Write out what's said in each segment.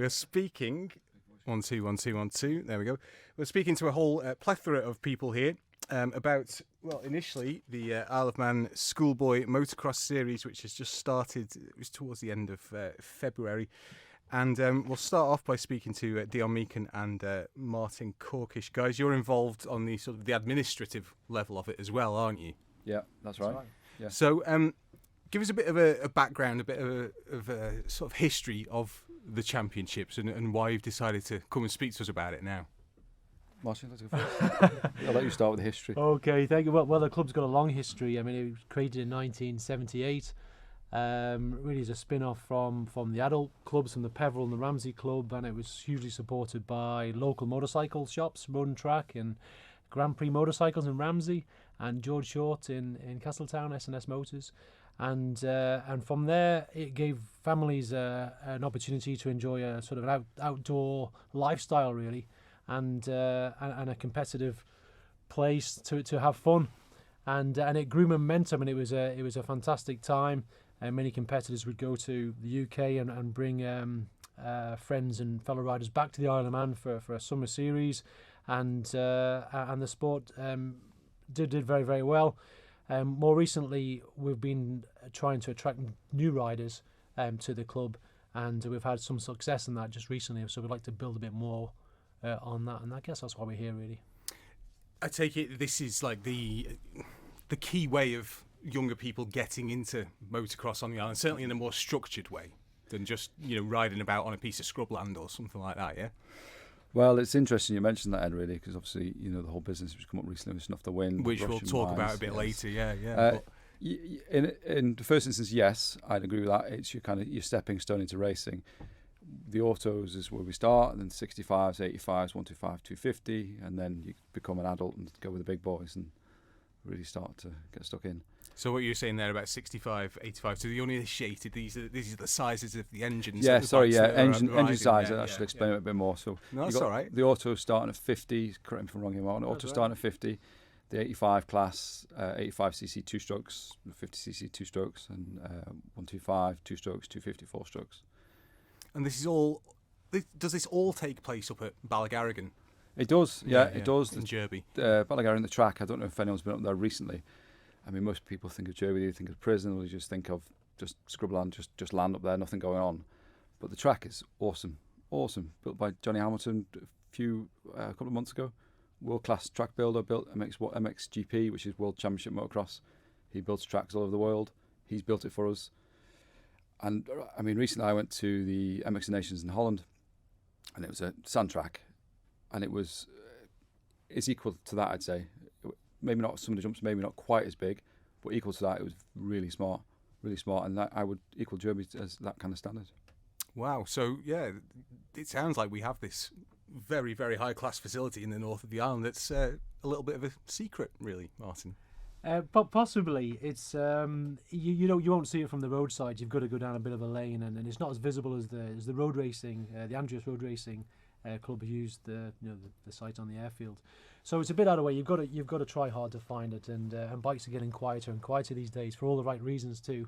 We're speaking 1 2 1 2 1 2. There we go. We're speaking to a whole plethora of people here about, well, initially the Isle of Man Schoolboy Motocross series, which has just started. It was towards the end of February, and we'll start off by speaking to Dion Meechan and Martin Corkish. Guys, you're involved on the sort of the administrative level of it as well, aren't you? Yeah, that's right. Yeah. So, give us a bit of a background, a bit of a sort of history of the championships and why you've decided to come and speak to us about it now. Martin, let's go first. I'll let you start with the history. Okay, thank you. Well, the club's got a long history. I mean, it was created in 1978. Really is a spin-off from the adult clubs, from the Peveril and the Ramsey Club, and it was hugely supported by local motorcycle shops, Road and Track and Grand Prix Motorcycles in Ramsey, and George Short in Castletown, S&S Motors. And from there, it gave families an opportunity to enjoy a sort of an outdoor lifestyle, really, and a competitive place to have fun, and it grew momentum, and it was a fantastic time. And many competitors would go to the UK and bring friends and fellow riders back to the Isle of Man for a summer series, and the sport did very, very well. More recently, we've been trying to attract new riders to the club, and we've had some success in that just recently. So we'd like to build a bit more on that, and I guess that's why we're here, really. I take it this is like the key way of younger people getting into motocross on the island, certainly in a more structured way than just riding about on a piece of scrubland or something like that. Yeah. Well, it's interesting you mentioned that, Ed, really, because obviously, the whole business which come up recently with Snuff the Wind, which we'll talk about a bit later. In the first instance, yes, I'd agree with that. It's your stepping stone into racing. The autos is where we start, and then 65s, 85s, 125, 250, and then you become an adult and go with the big boys and really start to get stuck in. So what you're saying there about 65, 85, so the uninitiated, these are the sizes of the engines. Yeah, engine size. I should explain it a bit more. So no, that's all right. The auto starting at 50. Correct me if I'm wrong here, Martin. Auto starting at 50. The 85 class, 85cc 2 strokes, 50cc 2 strokes, and 125 2 strokes, 250 4 strokes. And this is all. Does this all take place up at Ballygarrigan? It does. Yeah, it does. In Derby. Ballygarrigan, the track. I don't know if anyone's been up there recently. I mean, most people think of Derby, they think of prison, or they just think of just scrubland, just land up there, nothing going on. But the track is awesome. Built by Johnny Hamilton a couple of months ago. World-class track builder, built MXGP, which is World Championship Motocross. He builds tracks all over the world. He's built it for us. And I mean, recently I went to the MX Nations in Holland, and it was a sand track, and it's equal to that, I'd say. Maybe not some of the jumps, maybe not quite as big, but equal to that. It was really smart, and that I would equal Derby as that kind of standard. Wow. So yeah, it sounds like we have this very, very high class facility in the north of the island that's a little bit of a secret, really, Martin. Possibly. It's you won't see it from the roadside. You've got to go down a bit of a lane, and it's not as visible as the road racing, the Andreas Road Racing Club who used the site on the airfield. So it's a bit out of the way. You've got to try hard to find it, and bikes are getting quieter and quieter these days for all the right reasons too.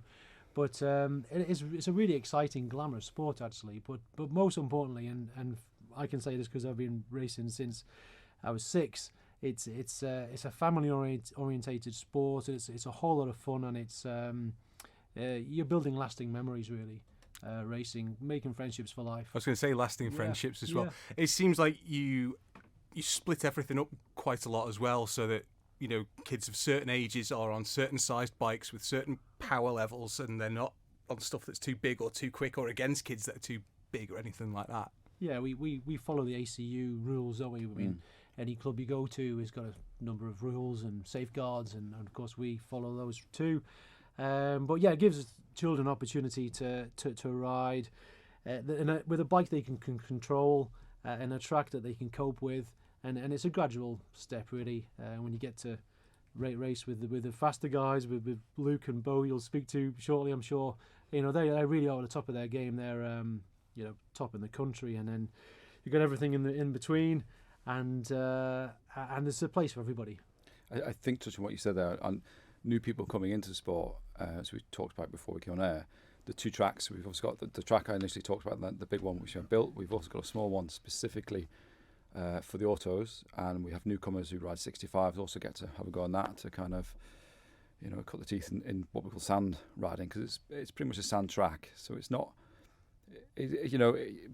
But it's a really exciting, glamorous sport actually. But most importantly, and I can say this because I've been racing since I was 6. It's a family orientated sport. It's a whole lot of fun, and it's you're building lasting memories really. Racing, making friendships for life. I was going to say lasting friendships as well. It seems like you split everything up quite a lot as well, so that kids of certain ages are on certain sized bikes with certain power levels, and they're not on stuff that's too big or too quick, or against kids that are too big or anything like that. Yeah, we follow the ACU rules, don't we? I mean, any club you go to has got a number of rules and safeguards, and of course we follow those too. But yeah, it gives children opportunity to ride with a bike they can control and a track that they can cope with, and it's a gradual step really. When you get to race with the faster guys, with Luke and Beau, you'll speak to shortly, I'm sure. They really are at the top of their game. They're top in the country, and then you got everything in between, and there's a place for everybody. I think touching what you said there on new people coming into the sport, as we talked about before we came on air, the two tracks. We've also got the track I initially talked about, the big one which I've built. We've also got a small one specifically for the autos, and we have newcomers who ride 65s also get to have a go on that to kind of, you know, cut the teeth in what we call sand riding, because it's pretty much a sand track. So it's not,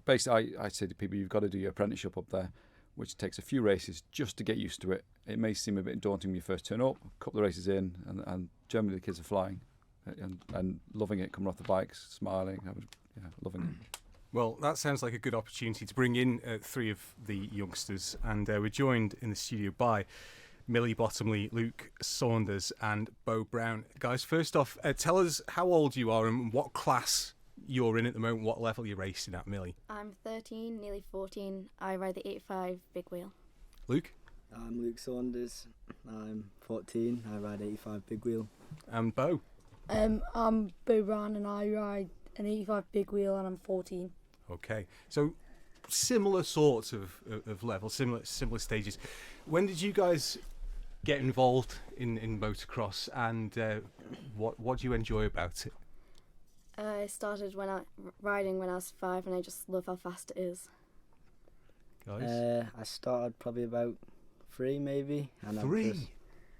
basically I say to people, you've got to do your apprenticeship up there, which takes a few races just to get used to it. It may seem a bit daunting when you first turn up, a couple of races in, and generally the kids are flying and loving it, coming off the bikes, smiling, loving it. Well, that sounds like a good opportunity to bring in three of the youngsters, and we're joined in the studio by Millie Bottomley, Luke Saunders and Beau Brown. Guys, first off, tell us how old you are and what class you're in at the moment, what level you're racing at, Millie. I'm 13, nearly 14. I ride the 85 big wheel. Luke? I'm Luke Saunders. I'm 14. I ride 85 big wheel. And Beau? I'm Beau Brown and I ride an 85 big wheel and I'm 14. Okay, so similar sorts of levels, similar stages. When did you guys get involved in motocross, and what do you enjoy about it? I started riding when I was 5, and I just love how fast it is. Guys? I started probably about 3 maybe, and 3? I've just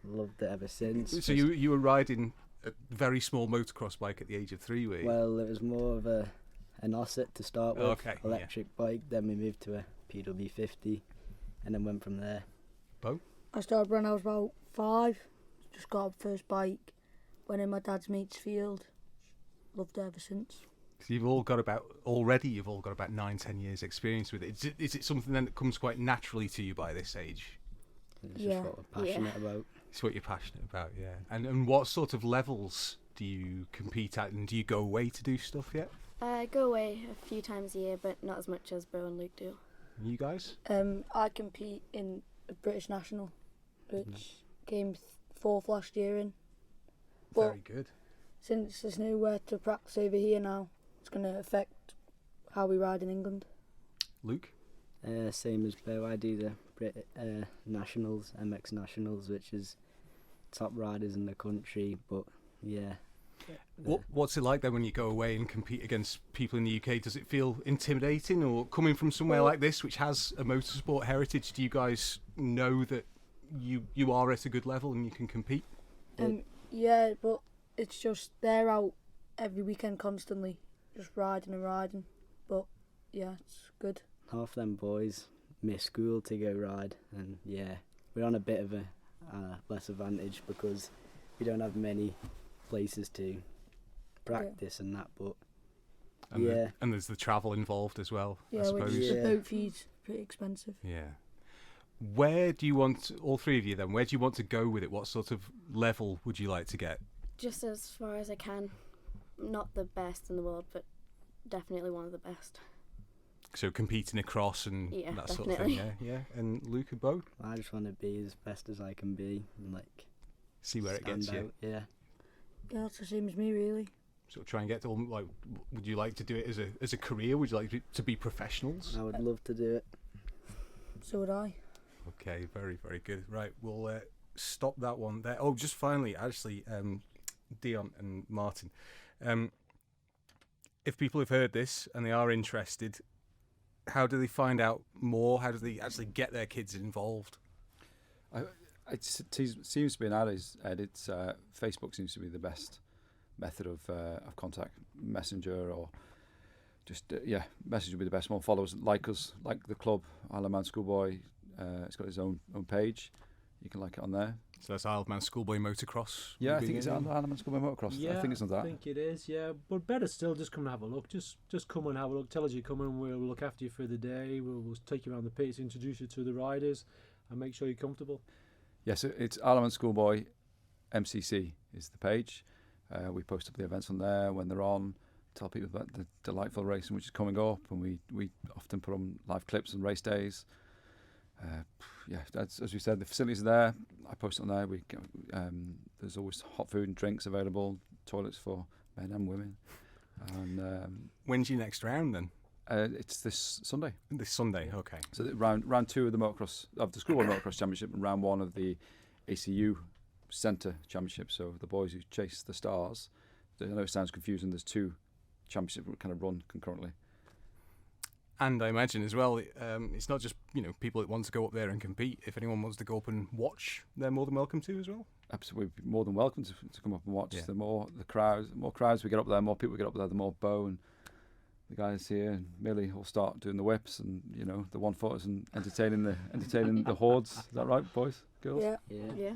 loved it ever since. So you were riding a very small motocross bike at the age of 3, were you? Well, it was more of an Osset to start with, Okay, electric bike. Then we moved to a PW50, and then went from there. Beau? I started when I was about 5. Just got up first bike. Went in my dad's mate's field. Loved it ever since. So you've all got about 9-10 years experience with it. Is it something then that comes quite naturally to you by this age? It's just what we're passionate about. It's what you're passionate about, yeah. And what sort of levels do you compete at, and do you go away to do stuff yet? I go away a few times a year, but not as much as Beau and Luke do. You guys? I compete in a British National, which came 4th last year in. But Very good. since there's nowhere to practice over here now, it's going to affect how we ride in England. Luke? Same as Beau, I do the Nationals, MX Nationals, which is top riders in the country, but yeah. What's it like then when you go away and compete against people in the UK? Does it feel intimidating, or coming from somewhere like this which has a motorsport heritage, do you guys know that you are at a good level and you can compete? Yeah, but it's just they're out every weekend constantly, just riding and riding. But yeah, it's good. Half them boys miss school to go ride, and yeah, we're on a bit of a less advantage because we don't have many places to practice and that, but and there's the travel involved as well, Yeah, I suppose. which the boat fee's pretty expensive. Yeah. Where do you want, all three of you then, where do you want to go with it? What sort of level would you like to get? Just as far as I can. Not the best in the world, but definitely one of the best. So competing across and Yeah, that sort of thing, yeah. And Luke and Beau, I just want to be as best as I can be and see where it gets stand you. out. Yeah. Yeah, it's the same as me really. Sort of try and get to, would you like to do it as a career? Would you like to be professionals? I would love to do it. So would I. Okay, very, very good. Right, we'll stop that one there. Oh, just finally, actually, Dion and Martin, if people have heard this and they are interested, how do they find out more? How do they actually get their kids involved? It seems to be an ad. It's Facebook seems to be the best method of contact. Messenger or just Messenger would be the best one. Follow us, like the club, Isle of Man Schoolboy. It's got its own page. You can like it on there. So that's Isle of Man Schoolboy Motocross. Yeah, I think it's Isle of Man Schoolboy Motocross. Yeah, I think it's on that. I think it is, yeah. But better still, just come and have a look. Just come and have a look. Tell us you're coming. We'll look after you for the day. We'll take you around the pits, introduce you to the riders, and make sure you're comfortable. Yeah, so it's Isle of Man Schoolboy MCC is the page. We post up the events on there when they're on. Tell people about the delightful racing which is coming up, and we often put on live clips and race days. As we said, the facilities are there. I post it on there. There's always hot food and drinks available, toilets for men and women. And when's your next round then? It's this Sunday. This Sunday, okay. So round 2 of the Schoolboy Motocross Championship, and round 1 of the ACU Centre Championship. So the boys who chase the stars. I know it sounds confusing. There's 2 championship would kind of run concurrently. And I imagine as well, it's not just people that want to go up there and compete. If anyone wants to go up and watch, they're more than welcome to as well. Absolutely, more than welcome to come up and watch. Yeah. The more crowds we get up there, more people get up there, the more Beau and the guys here and Millie will start doing the whips and the 1-footers and entertaining the hordes. Is that right, boys, girls? Yeah. Yeah. Yeah.